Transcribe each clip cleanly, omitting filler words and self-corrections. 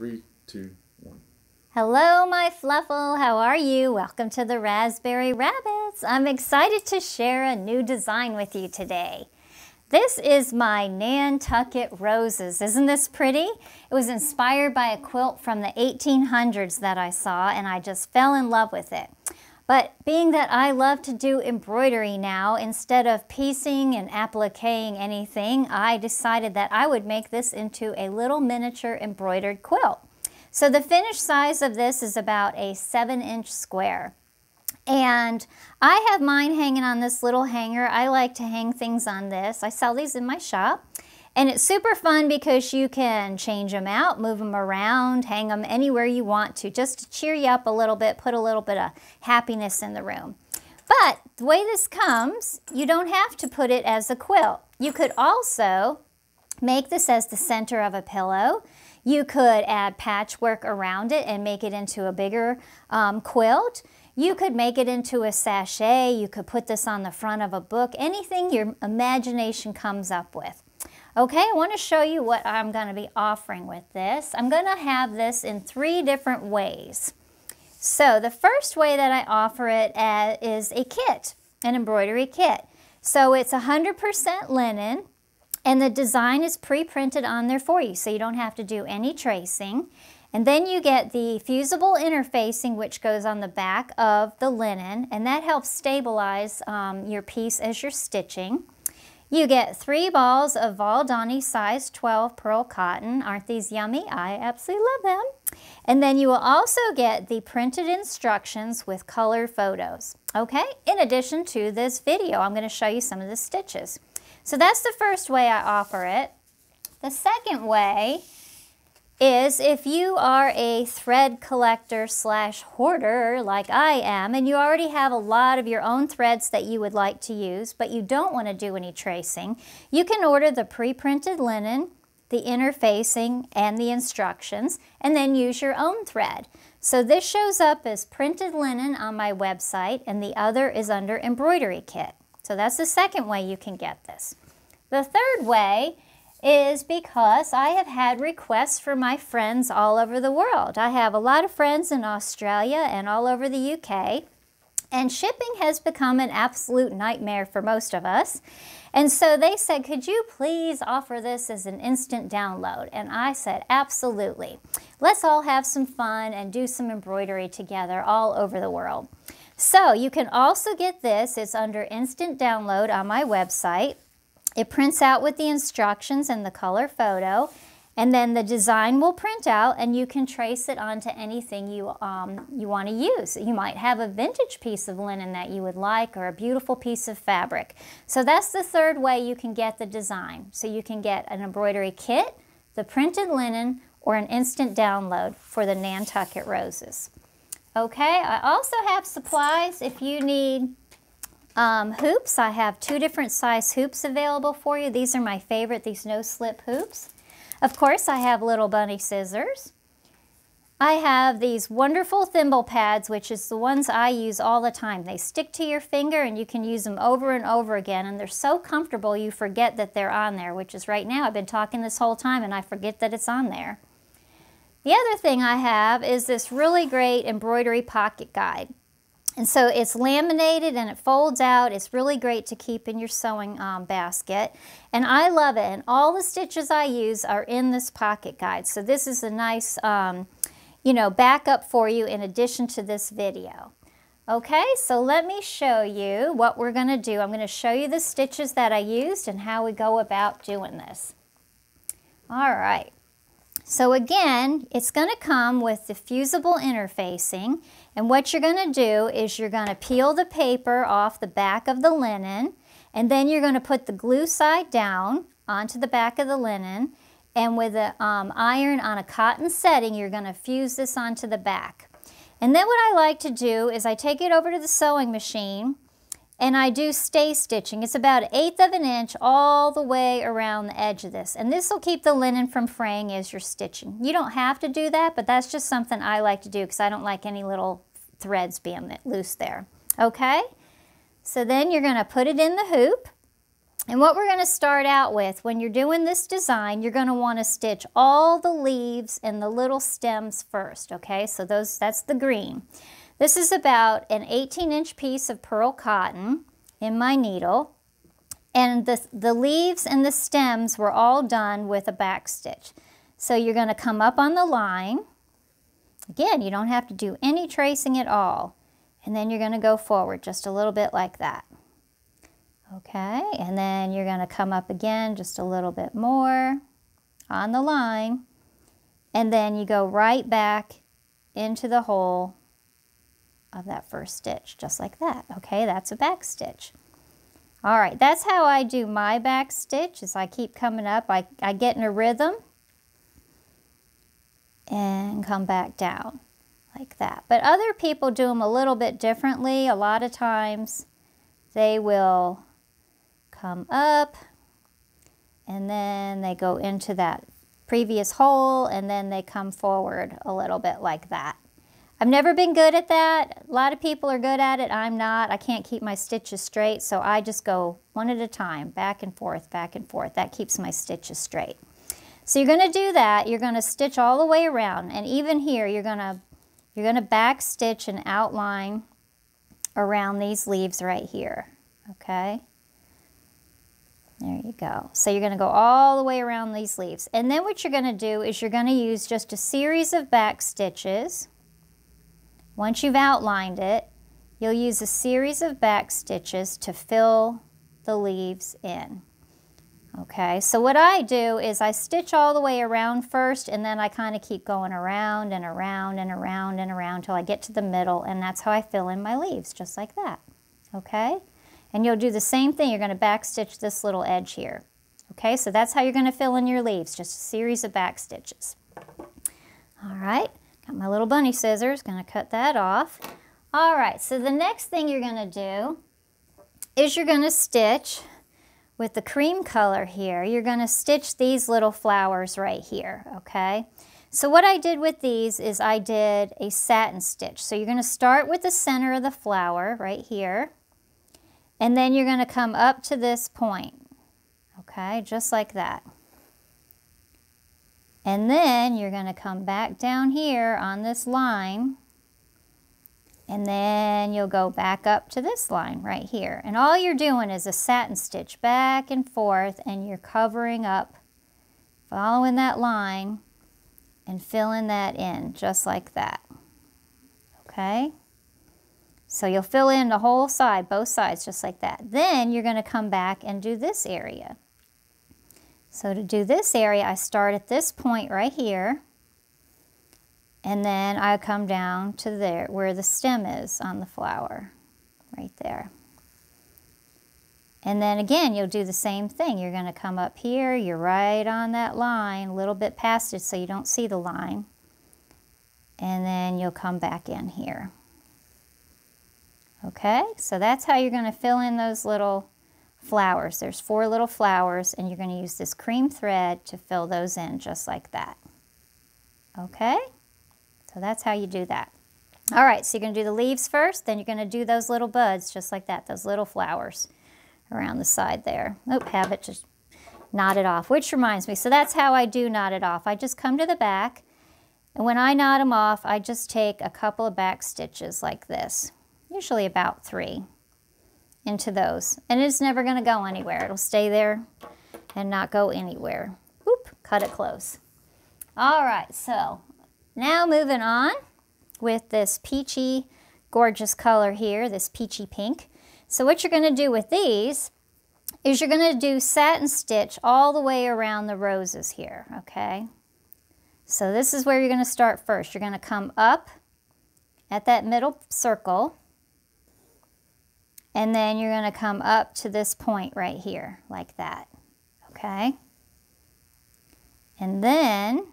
3, 2, 1. Hello, my Fluffle. How are you? Welcome to the Raspberry Rabbits. I'm excited to share a new design with you today. This is my Nantucket roses. Isn't this pretty? It was inspired by a quilt from the 1800s that I saw, and I just fell in love with it. But being that I love to do embroidery now, instead of piecing and appliquing anything, I decided that I would make this into a little miniature embroidered quilt. So the finished size of this is about a 7-inch square. And I have mine hanging on this little hanger. I like to hang things on this. I sell these in my shop. And it's super fun because you can change them out, move them around, hang them anywhere you want to, just to cheer you up a little bit, put a little bit of happiness in the room. But the way this comes, you don't have to put it as a quilt. You could also make this as the center of a pillow. You could add patchwork around it and make it into a bigger quilt. You could make it into a sachet. You could put this on the front of a book, anything your imagination comes up with. Okay, I want to show you what I'm going to be offering with this. I'm going to have this in 3 different ways. So the first way that I offer it is a kit, an embroidery kit. So it's 100% linen, and the design is pre-printed on there for you, so you don't have to do any tracing. And then you get the fusible interfacing, which goes on the back of the linen, and that helps stabilize your piece as you're stitching. You get 3 balls of Valdani size 12 pearl cotton. Aren't these yummy? I absolutely love them. And then you will also get the printed instructions with color photos. Okay, in addition to this video, I'm going to show you some of the stitches. So that's the first way I offer it. The second way is if you are a thread collector / hoarder like I am, and you already have a lot of your own threads that you would like to use, but you don't want to do any tracing, you can order the pre-printed linen, the interfacing, and the instructions, and then use your own thread. So this shows up as printed linen on my website, and the other is under Embroidery Kit. So that's the second way you can get this. The third way is because I have had requests from my friends all over the world. I have a lot of friends in Australia and all over the UK, and shipping has become an absolute nightmare for most of us. And so they said, could you please offer this as an instant download? And I said, absolutely. Let's all have some fun and do some embroidery together all over the world. So you can also get this. It's under instant download on my website. It prints out with the instructions and the color photo, and then the design will print out, and you can trace it onto anything you want to use. You might have a vintage piece of linen that you would like, or a beautiful piece of fabric. So that's the third way you can get the design. So you can get an embroidery kit, the printed linen, or an instant download for the Nantucket roses. Okay, I also have supplies if you need hoops. I have 2 different size hoops available for you. These are my favorite, these no-slip hoops. Of course, I have little bunny scissors. I have these wonderful thimble pads, which is the ones I use all the time. They stick to your finger and you can use them over and over again, and they're so comfortable you forget that they're on there, which is right now. I've been talking this whole time and I forget that it's on there. The other thing I have is this really great embroidery pocket guide. And so it's laminated and it folds out. It's really great to keep in your sewing basket. And I love it. And all the stitches I use are in this pocket guide. So this is a nice, backup for you in addition to this video. Okay, so let me show you what we're going to do. I'm going to show you the stitches that I used and how we go about doing this. All right. So again, it's going to come with the fusible interfacing, and what you're going to do is you're going to peel the paper off the back of the linen, and then you're going to put the glue side down onto the back of the linen, and with an iron on a cotton setting, you're going to fuse this onto the back. And then what I like to do is I take it over to the sewing machine, and I do stay stitching. It's about 1/8 of an inch all the way around the edge of this. And this will keep the linen from fraying as you're stitching. You don't have to do that, but that's just something I like to do because I don't like any little threads being loose there. Okay? So then you're going to put it in the hoop. And what we're going to start out with, when you're doing this design, you're going to want to stitch all the leaves and the little stems first, okay? So that's the green. This is about an 18-inch piece of pearl cotton in my needle, and the leaves and the stems were all done with a back stitch. So you're going to come up on the line. Again, you don't have to do any tracing at all. And then you're going to go forward just a little bit like that. Okay, and then you're going to come up again just a little bit more on the line, and then you go right back into the hole of that first stitch, just like that. Okay, that's a back stitch. All right, that's how I do my back stitch. As I keep coming up, I get in a rhythm and come back down like that. But other people do them a little bit differently. A lot of times they will come up, and then they go into that previous hole, and then they come forward a little bit like that. I've never been good at that. A lot of people are good at it. I'm not. I can't keep my stitches straight, so I just go one at a time, back and forth, back and forth. That keeps my stitches straight. So you're going to do that. You're going to stitch all the way around, and even here you're going to back stitch and outline around these leaves right here. Okay? There you go. So you're going to go all the way around these leaves. And then what you're going to do is you're going to use just a series of back stitches. Once you've outlined it, you'll use a series of back stitches to fill the leaves in. Okay, so what I do is I stitch all the way around first, and then I kind of keep going around and around and around and around until I get to the middle, and that's how I fill in my leaves, just like that. Okay? And you'll do the same thing. You're going to back stitch this little edge here. Okay, so that's how you're going to fill in your leaves, just a series of back stitches. All right, got my little bunny scissors, going to cut that off. All right, so the next thing you're going to do is you're going to stitch with the cream color here. You're going to stitch these little flowers right here, okay? So what I did with these is I did a satin stitch. So you're going to start with the center of the flower right here. And then you're going to come up to this point, okay, just like that. And then you're going to come back down here on this line, and then you'll go back up to this line right here. And all you're doing is a satin stitch back and forth, and you're covering up, following that line, and filling that in just like that, okay? So you'll fill in the whole side, both sides, just like that. Then you're going to come back and do this area. So to do this area, I start at this point right here, and then I come down to there where the stem is on the flower, right there. And then again, you'll do the same thing. You're going to come up here, you're right on that line, a little bit past it so you don't see the line. And then you'll come back in here. Okay, so that's how you're going to fill in those little flowers. There's 4 little flowers, and you're going to use this cream thread to fill those in just like that. Okay, so that's how you do that. All right, so you're going to do the leaves first, then you're going to do those little buds just like that, those little flowers around the side there. Oh, have it just knot it off, which reminds me, so that's how I do knot it off. I just come to the back, and when I knot them off, I just take a couple of back stitches like this. Usually about 3 into those, and it's never going to go anywhere. It'll stay there and not go anywhere. Oop, cut it close. All right, so now moving on with this peachy gorgeous color here, this peachy pink. So what you're going to do with these is you're going to do satin stitch all the way around the roses here, okay? So this is where you're going to start first. You're going to come up at that middle circle, and then you're going to come up to this point right here, like that, okay? And then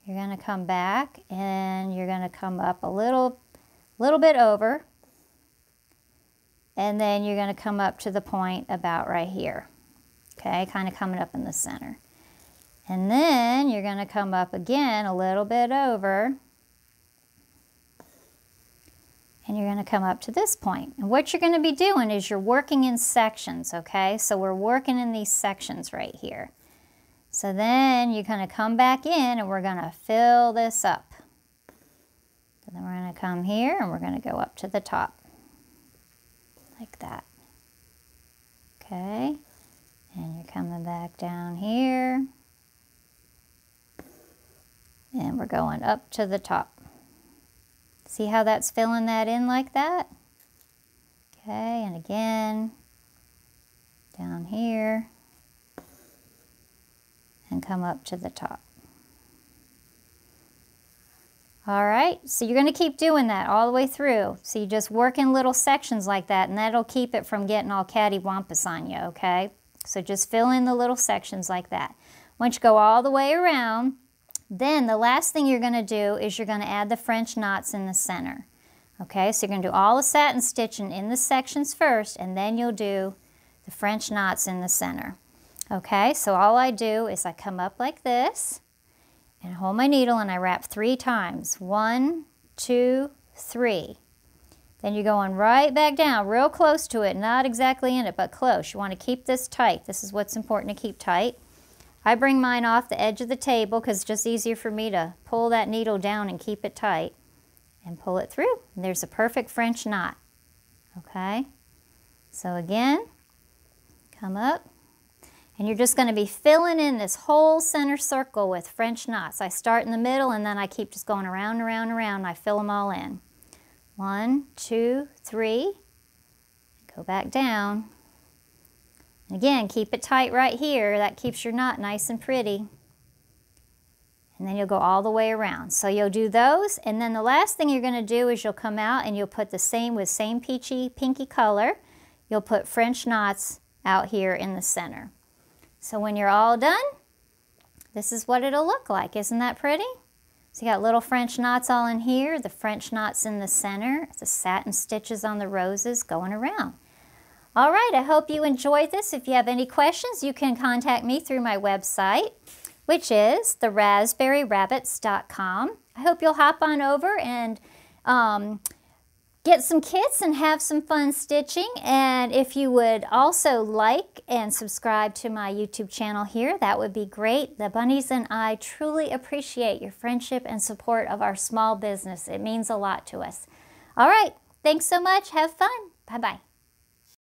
you're going to come back, and you're going to come up a little bit over, and then you're going to come up to the point about right here, okay? Kind of coming up in the center. And then you're going to come up again a little bit over, and you're going to come up to this point. And what you're going to be doing is you're working in sections, okay? So we're working in these sections right here. So then you're going to come back in and we're going to fill this up. So then we're going to come here and we're going to go up to the top, like that. Okay, and you're coming back down here, and we're going up to the top. See how that's filling that in like that? Okay, and again, down here, and come up to the top. All right, so you're going to keep doing that all the way through. So you just work in little sections like that, and that'll keep it from getting all cattywampus on you, okay? So just fill in the little sections like that. Once you go all the way around, then the last thing you're going to do is you're going to add the French knots in the center. Okay, so you're going to do all the satin stitching in the sections first, and then you'll do the French knots in the center. Okay, so all I do is I come up like this, and hold my needle and I wrap 3 times. 1, 2, 3. Then you're going right back down, real close to it, not exactly in it, but close. You want to keep this tight. This is what's important to keep tight. I bring mine off the edge of the table because it's just easier for me to pull that needle down and keep it tight and pull it through. And there's a perfect French knot. Okay? So again, come up. And you're just going to be filling in this whole center circle with French knots. I start in the middle and then I keep just going around and around and around. And I fill them all in. 1, 2, 3. Go back down. And again, keep it tight right here. That keeps your knot nice and pretty. And then you'll go all the way around. So you'll do those. And then the last thing you're going to do is you'll come out and you'll put the same with same peachy pinky color. You'll put French knots out here in the center. So when you're all done, this is what it'll look like. Isn't that pretty? So you got little French knots all in here, the French knots in the center, the satin stitches on the roses going around. All right, I hope you enjoyed this. If you have any questions, you can contact me through my website, which is theraspberryrabbits.com. I hope you'll hop on over and get some kits and have some fun stitching. And if you would also like and subscribe to my YouTube channel here, that would be great. The bunnies and I truly appreciate your friendship and support of our small business. It means a lot to us. All right, thanks so much. Have fun. Bye-bye.